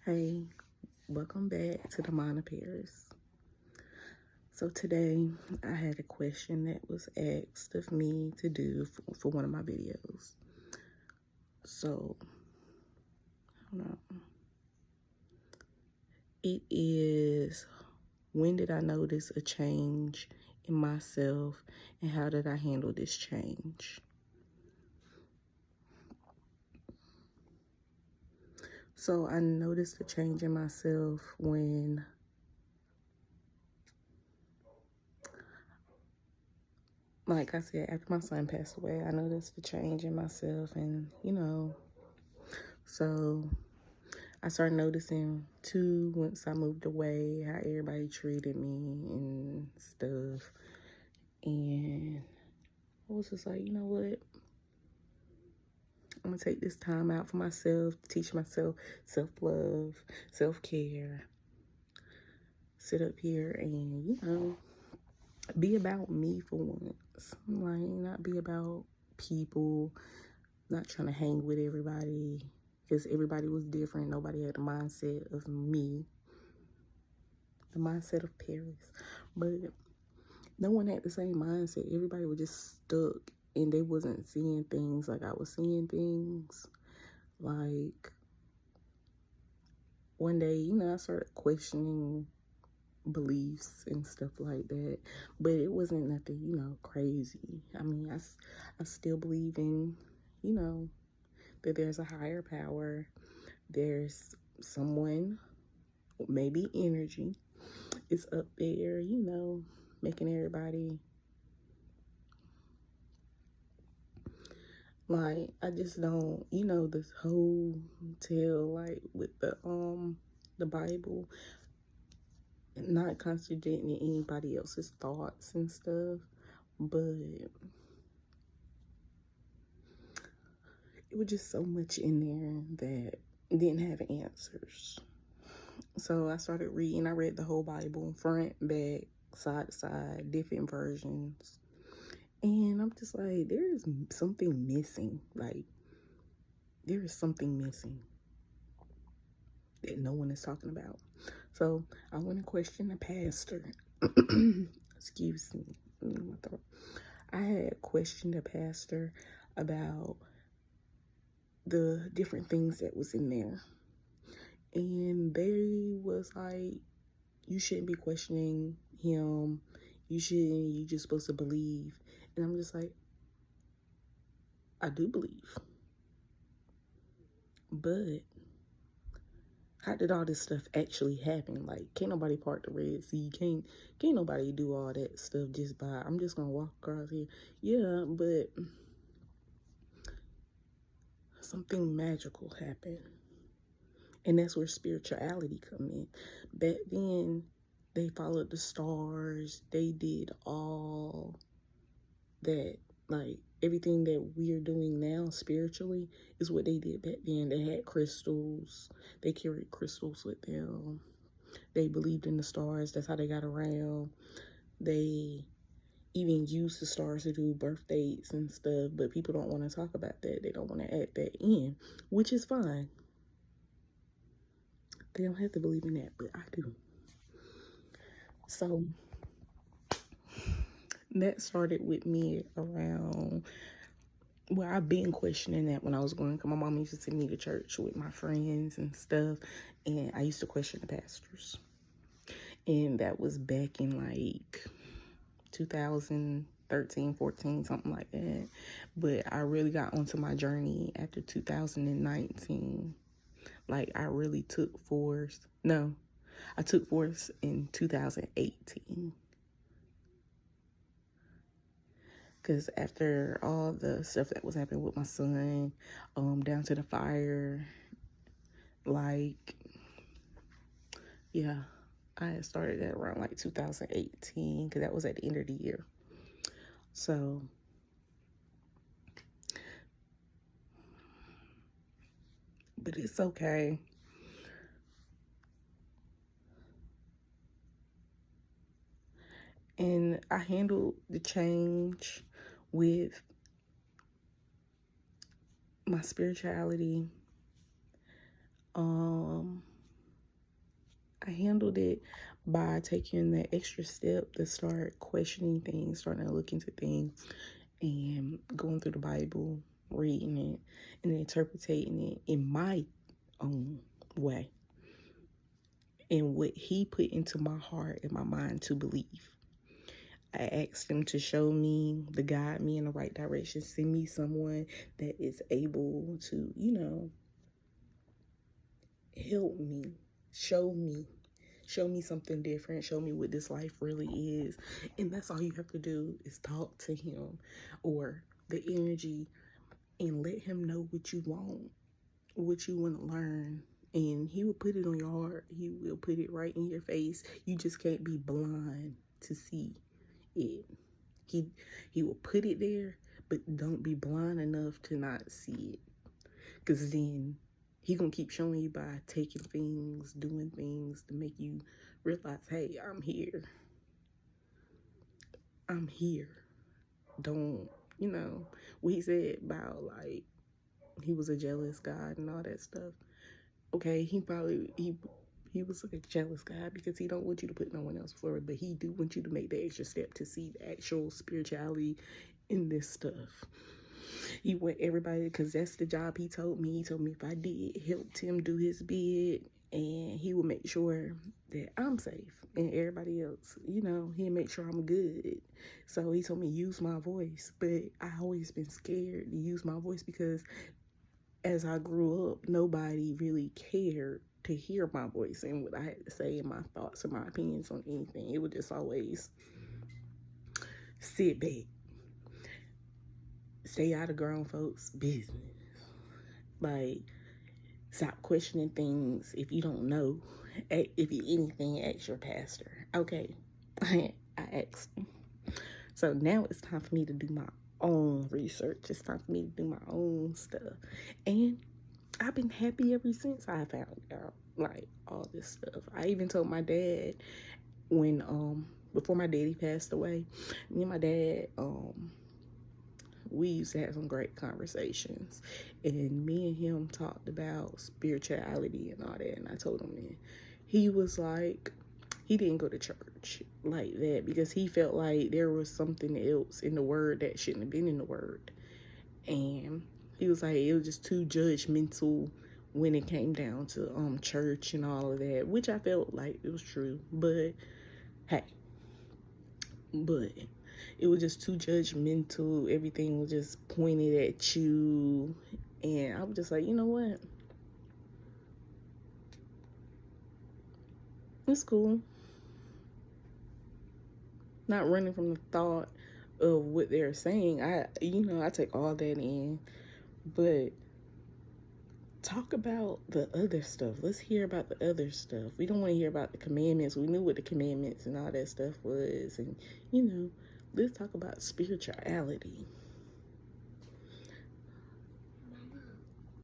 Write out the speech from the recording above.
Hey, welcome back to the Mind of Paris. So today I had a question that was asked of me to do for one of my videos. So, I don't know. It is, when did I notice a change in myself and how did I handle this change? So I noticed a change in myself when like I said, after my son passed away, I noticed a change in myself and, so I started noticing too, once I moved away, how everybody treated me and stuff. And I was just like, you know what? I'm gonna take this time out for myself, teach myself self-love, self-care, sit up here and, be about me for once. Like, not be about people, not trying to hang with everybody, because everybody was different. Nobody had the mindset of me, the mindset of Paris. But no one had the same mindset. Everybody was just stuck and they wasn't seeing things like I was seeing things. Like, one day, I started questioning beliefs and stuff like that, but it wasn't nothing, crazy. I mean, I still believe in, that there's a higher power. There's someone, maybe energy, is up there, making everybody. Like, I just don't, this whole tale, like, with the Bible, not contradicting anybody else's thoughts and stuff, but it was just so much in there that didn't have answers. So I started reading. I read the whole Bible, front, back, side to side, different versions. And I'm just like, there is something missing. Like, there is something missing that no one is talking about. So I want to question the pastor. Excuse me. My throat. I had questioned the pastor about the different things that was in there. And they was like, you shouldn't be questioning him. You just supposed to believe. And I'm just like, I do believe. But how did all this stuff actually happen? Like, can't nobody part the Red Sea. Can't nobody do all that stuff just by, I'm just gonna walk across here. Yeah, but something magical happened. And that's where spirituality come in. Back then, they followed the stars. They did all that. Like, everything that we're doing now spiritually is what they did back then. They had crystals. They carried crystals with them. They believed in the stars. That's how they got around. They even used the stars to do birth dates and stuff. But people don't want to talk about that. They don't want to add that in, which is fine. They don't have to believe in that, but I do. So that started with me around, well, I've been questioning that when I was going, because my mom used to send me to church with my friends and stuff, and I used to question the pastors. And that was back in like 2013, 14, something like that. But I really got onto my journey after 2019. Like, I really took force. No, I took force in 2018. Because after all the stuff that was happening with my son, down to the fire, like, yeah, I had started that around like 2018, because that was at the end of the year. So, but it's okay. And I handled the change with my spirituality, handled it by taking that extra step to start questioning things, starting to look into things, and going through the Bible, reading it, and interpreting it in my own way, and what he put into my heart and my mind to believe. I asked him to show me, to guide me in the right direction, send me someone that is able to, help me, show me something different, show me what this life really is. And that's all you have to do, is talk to him or the energy, and let him know what you want to learn. And he will put it on your heart. He will put it right in your face. You just can't be blind to see it. He will put it there, but don't be blind enough to not see it. Because then he gonna keep showing you by taking things, doing things to make you realize, hey, I'm here. I'm here. Don't, what he said about, like, he was a jealous God and all that stuff. Okay, he was a jealous guy because he don't want you to put no one else forward, but he do want you to make the extra step to see the actual spirituality in this stuff. He want everybody, because that's the job he told me. He told me if I did help him do his bid, and he would make sure that I'm safe and everybody else, he'll make sure I'm good. So he told me use my voice, but I always been scared to use my voice because as I grew up, nobody really cared to hear my voice and what I had to say and my thoughts and my opinions on anything. It would just always sit back, stay out of grown folks' business. Like, stop questioning things if you don't know. If you anything, ask your pastor. Okay, I asked him. So now it's time for me to do my own research. It's time for me to do my own stuff. And I've been happy ever since I found out, like, all this stuff. I even told my dad when, before my daddy passed away, me and my dad, we used to have some great conversations. And me and him talked about spirituality and all that. And I told him that. He was like, he didn't go to church like that because he felt like there was something else in the word that shouldn't have been in the word. And he was like, it was just too judgmental when it came down to church and all of that, which I felt like it was true. But hey, it was just too judgmental. Everything was just pointed at you. And I was just like, you know what? It's cool. Not running from the thought of what they're saying. I take all that in. But talk about the other stuff. Let's hear about the other stuff. We don't want to hear about the commandments. We knew what the commandments and all that stuff was. And, let's talk about spirituality.